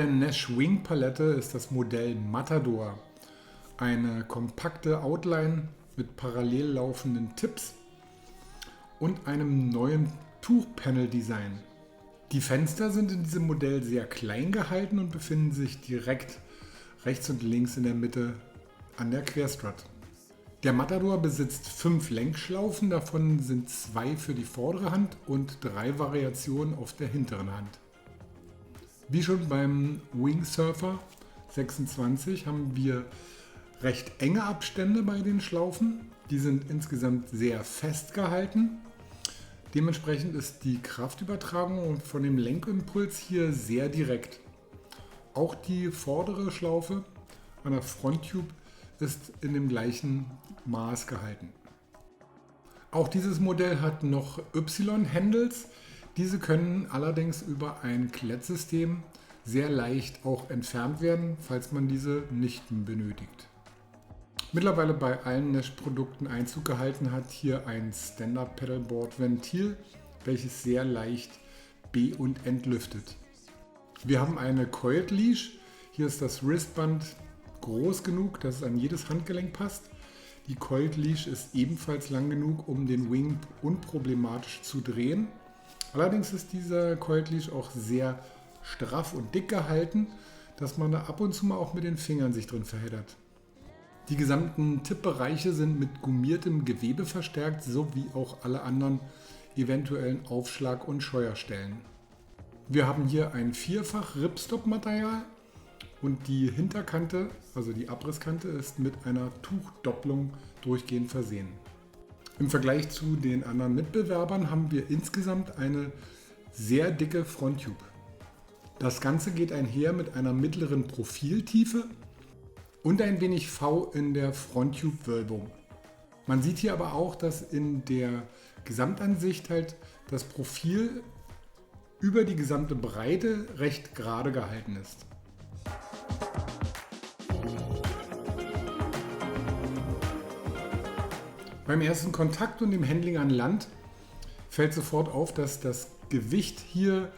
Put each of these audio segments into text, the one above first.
der Nash Wing Palette ist das Modell Matador. Eine kompakte Outline mit parallel laufenden Tipps und einem neuen Tuchpanel-Design. Die Fenster sind in diesem Modell sehr klein gehalten und befinden sich direkt rechts und links in der Mitte an der Querstrut. Der Matador besitzt 5 Lenkschlaufen, davon sind 2 für die vordere Hand und 3 Variationen auf der hinteren Hand. Wie schon beim Wingsurfer 26 haben wir recht enge Abstände bei den Schlaufen. Die sind insgesamt sehr fest gehalten. Dementsprechend ist die Kraftübertragung von dem Lenkimpuls hier sehr direkt. Auch die vordere Schlaufe an der Fronttube ist in dem gleichen Maß gehalten. Auch dieses Modell hat noch Y-Handles. Diese können allerdings über ein Klettsystem sehr leicht auch entfernt werden, falls man diese nicht benötigt. Mittlerweile bei allen Nash-Produkten Einzug gehalten hat hier ein Standard-Pedalboard-Ventil, welches sehr leicht be- und entlüftet. Wir haben eine Coiled Leash. Hier ist das Wristband groß genug, dass es an jedes Handgelenk passt. Die Coiled Leash ist ebenfalls lang genug, um den Wing unproblematisch zu drehen. Allerdings ist dieser Coiled Leash auch sehr straff und dick gehalten, dass man da ab und zu mal auch mit den Fingern sich drin verheddert. Die gesamten Tippbereiche sind mit gummiertem Gewebe verstärkt, sowie auch alle anderen eventuellen Aufschlag- und Scheuerstellen. Wir haben hier ein 4-fach Ripstop-Material und die Hinterkante, also die Abrisskante, ist mit einer Tuchdopplung durchgehend versehen. Im Vergleich zu den anderen Mitbewerbern haben wir insgesamt eine sehr dicke Fronttube. Das Ganze geht einher mit einer mittleren Profiltiefe und ein wenig V in der Fronttube-Wölbung. Man sieht hier aber auch, dass in der Gesamtansicht halt das Profil über die gesamte Breite recht gerade gehalten ist. Beim ersten Kontakt und dem Handling an Land fällt sofort auf, dass das Gewicht hier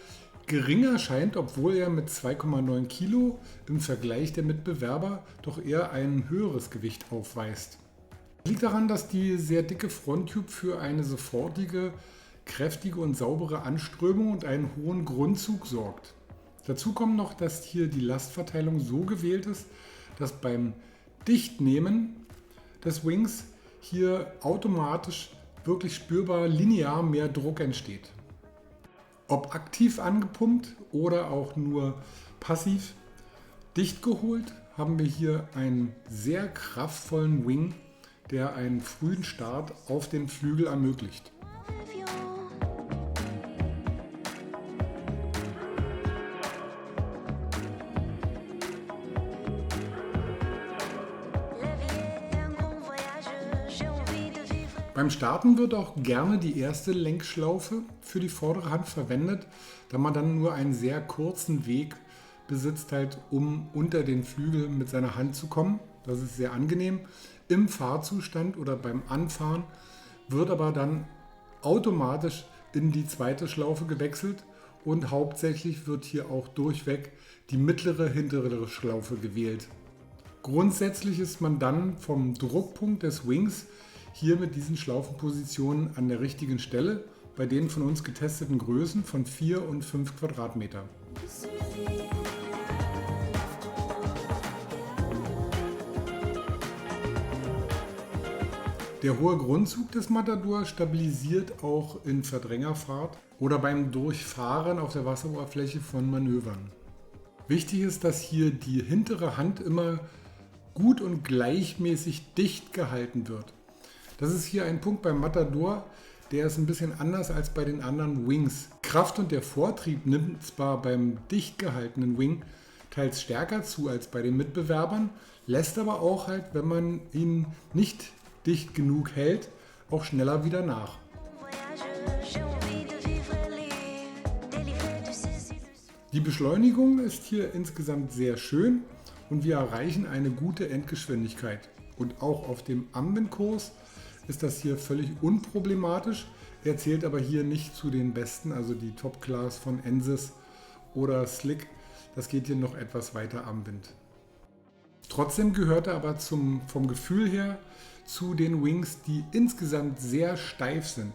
geringer scheint, obwohl er mit 2,9 Kilo im Vergleich der Mitbewerber doch eher ein höheres Gewicht aufweist. Das liegt daran, dass die sehr dicke Fronttube für eine sofortige, kräftige und saubere Anströmung und einen hohen Grundzug sorgt. Dazu kommt noch, dass hier die Lastverteilung so gewählt ist, dass beim Dichtnehmen des Wings hier automatisch wirklich spürbar linear mehr Druck entsteht. Ob aktiv angepumpt oder auch nur passiv dicht geholt, haben wir hier einen sehr kraftvollen Wing, der einen frühen Start auf den Flügel ermöglicht. Beim Starten wird auch gerne die erste Lenkschlaufe für die vordere Hand verwendet, da man dann nur einen sehr kurzen Weg besitzt, halt, um unter den Flügel mit seiner Hand zu kommen. Das ist sehr angenehm. Im Fahrzustand oder beim Anfahren wird aber dann automatisch in die zweite Schlaufe gewechselt und hauptsächlich wird hier auch durchweg die mittlere, hintere Schlaufe gewählt. Grundsätzlich ist man dann vom Druckpunkt des Wings hier mit diesen Schlaufenpositionen an der richtigen Stelle bei den von uns getesteten Größen von 4 und 5 Quadratmeter. Der hohe Grundzug des Matador stabilisiert auch in Verdrängerfahrt oder beim Durchfahren auf der Wasseroberfläche von Manövern. Wichtig ist, dass hier die hintere Hand immer gut und gleichmäßig dicht gehalten wird. Das ist hier ein Punkt beim Matador, der ist ein bisschen anders als bei den anderen Wings. Kraft und der Vortrieb nimmt zwar beim dicht gehaltenen Wing teils stärker zu als bei den Mitbewerbern, lässt aber auch halt, wenn man ihn nicht dicht genug hält, auch schneller wieder nach. Die Beschleunigung ist hier insgesamt sehr schön und wir erreichen eine gute Endgeschwindigkeit. Und auch auf dem Ambient-Kurs ist das hier völlig unproblematisch. Er zählt aber hier nicht zu den besten, also die Top-Class von Ensys oder Slick Das geht hier noch etwas weiter am Wind. Trotzdem gehört er aber vom Gefühl her zu den Wings, die insgesamt sehr steif sind.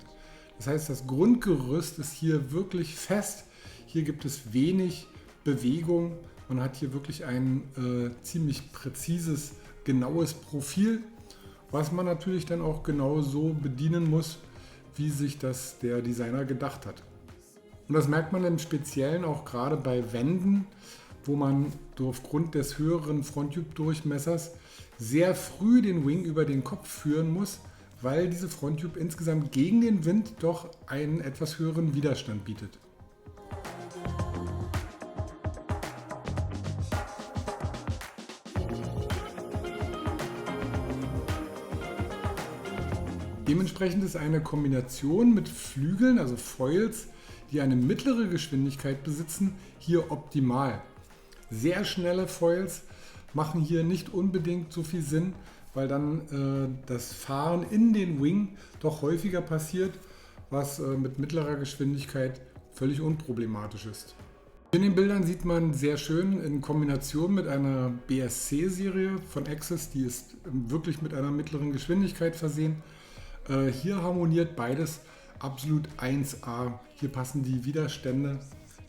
Das heißt, das Grundgerüst ist hier wirklich fest. Hier gibt es wenig Bewegung. Man hat hier wirklich ein ziemlich präzises, genaues Profil, was man natürlich dann auch genau so bedienen muss, wie sich das der Designer gedacht hat. Und das merkt man im Speziellen auch gerade bei Wänden, wo man aufgrund des höheren Fronttube-Durchmessers sehr früh den Wing über den Kopf führen muss, weil diese Fronttube insgesamt gegen den Wind doch einen etwas höheren Widerstand bietet. Dementsprechend ist eine Kombination mit Flügeln, also Foils, die eine mittlere Geschwindigkeit besitzen, hier optimal. Sehr schnelle Foils machen hier nicht unbedingt so viel Sinn, weil dann das Fahren in den Wing doch häufiger passiert, was mit mittlerer Geschwindigkeit völlig unproblematisch ist. In den Bildern sieht man sehr schön in Kombination mit einer BSC-Serie von Axis, die ist wirklich mit einer mittleren Geschwindigkeit versehen. Hier harmoniert beides absolut 1A. Hier passen die Widerstände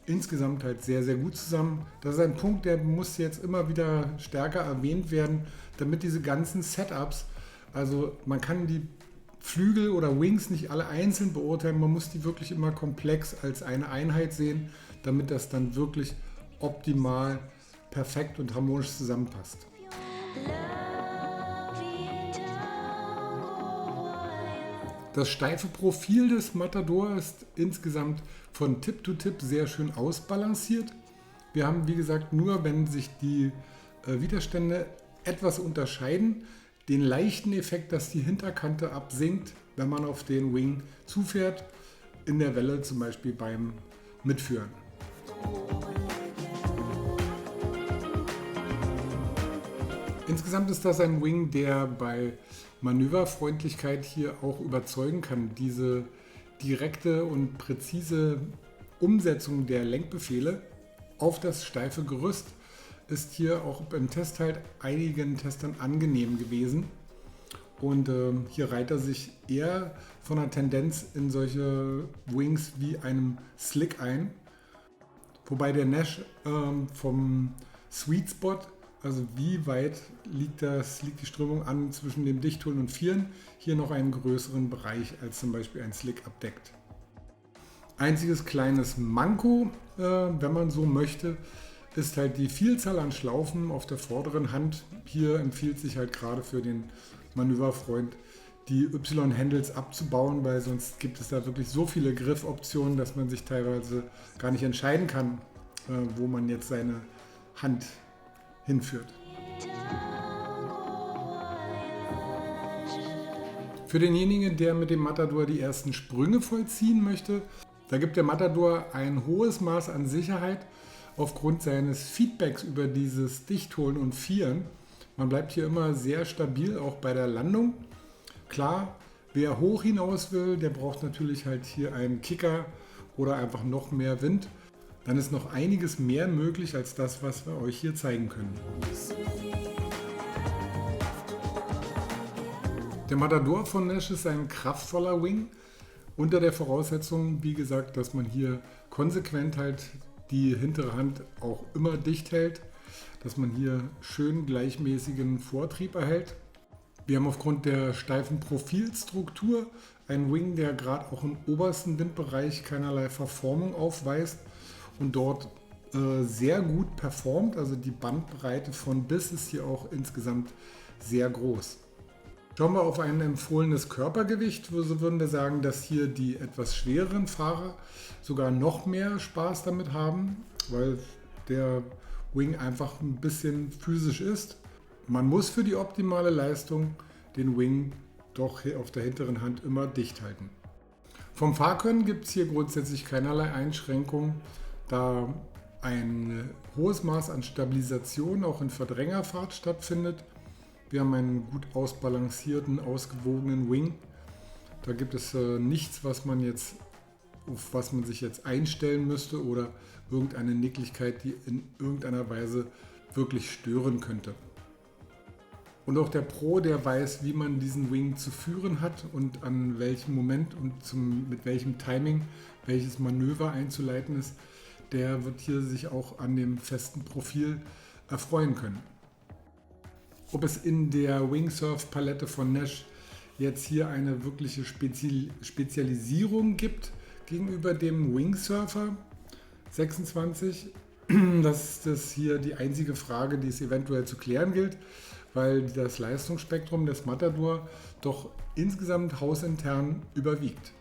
insgesamt halt sehr, sehr gut zusammen. Das ist ein Punkt, der muss jetzt immer wieder stärker erwähnt werden, damit diese ganzen Setups, also man kann die Flügel oder Wings nicht alle einzeln beurteilen, man muss die wirklich immer komplex als eine Einheit sehen, damit das dann wirklich optimal, perfekt und harmonisch zusammenpasst. Das steife Profil des Matador ist insgesamt von Tip to Tip sehr schön ausbalanciert. Wir haben, wie gesagt, nur wenn sich die Widerstände etwas unterscheiden, den leichten Effekt, dass die Hinterkante absinkt, wenn man auf den Wing zufährt, in der Welle zum Beispiel beim Mitführen. Insgesamt ist das ein Wing, der bei Manöverfreundlichkeit hier auch überzeugen kann. Diese direkte und präzise Umsetzung der Lenkbefehle auf das steife Gerüst ist hier auch im Test halt einigen Testern angenehm gewesen. Und hier reiht er sich eher von der Tendenz in solche Wings wie einem Slick ein. Wobei der Nash vom Sweet Spot, also wie weit liegt die Strömung an zwischen dem Dichtholen und Vieren, hier noch einen größeren Bereich als zum Beispiel ein Slick abdeckt. Einziges kleines Manko, wenn man so möchte, ist halt die Vielzahl an Schlaufen auf der vorderen Hand. Hier empfiehlt sich halt gerade für den Manöverfreund, die Y-Handles abzubauen, weil sonst gibt es da wirklich so viele Griffoptionen, dass man sich teilweise gar nicht entscheiden kann, wo man jetzt seine Hand hinführt. Für denjenigen, der mit dem Matador die ersten Sprünge vollziehen möchte, da gibt der Matador ein hohes Maß an Sicherheit aufgrund seines Feedbacks über dieses Dichtholen und Vieren. Man bleibt hier immer sehr stabil, auch bei der Landung. Klar, wer hoch hinaus will, der braucht natürlich halt hier einen Kicker oder einfach noch mehr Wind. Dann ist noch einiges mehr möglich als das, was wir euch hier zeigen können. Der Matador von Nash ist ein kraftvoller Wing, unter der Voraussetzung, wie gesagt, dass man hier konsequent halt die hintere Hand auch immer dicht hält, dass man hier schön gleichmäßigen Vortrieb erhält. Wir haben aufgrund der steifen Profilstruktur einen Wing, der gerade auch im obersten Windbereich keinerlei Verformung aufweist und dort sehr gut performt. Also die Bandbreite von bis ist hier auch insgesamt sehr groß. Schauen wir auf ein empfohlenes Körpergewicht, so würden wir sagen, dass hier die etwas schwereren Fahrer sogar noch mehr Spaß damit haben, weil der Wing einfach ein bisschen physisch ist. Man muss für die optimale Leistung den Wing doch hier auf der hinteren Hand immer dicht halten. Vom Fahrkönnen gibt es hier grundsätzlich keinerlei Einschränkungen, da ein hohes Maß an Stabilisation auch in Verdrängerfahrt stattfindet. Wir haben einen gut ausbalancierten, ausgewogenen Wing. Da gibt es nichts, was man jetzt auf was man sich jetzt einstellen müsste oder irgendeine Nicklichkeit, die in irgendeiner Weise wirklich stören könnte. Und auch der Pro, der weiß, wie man diesen Wing zu führen hat und an welchem Moment und mit welchem Timing welches Manöver einzuleiten ist, der wird hier sich auch an dem festen Profil erfreuen können. Ob es in der Wingsurf-Palette von Nash jetzt hier eine wirkliche Spezialisierung gibt gegenüber dem Wingsurfer 26, das ist hier die einzige Frage, die es eventuell zu klären gilt, weil das Leistungsspektrum des Matador doch insgesamt hausintern überwiegt.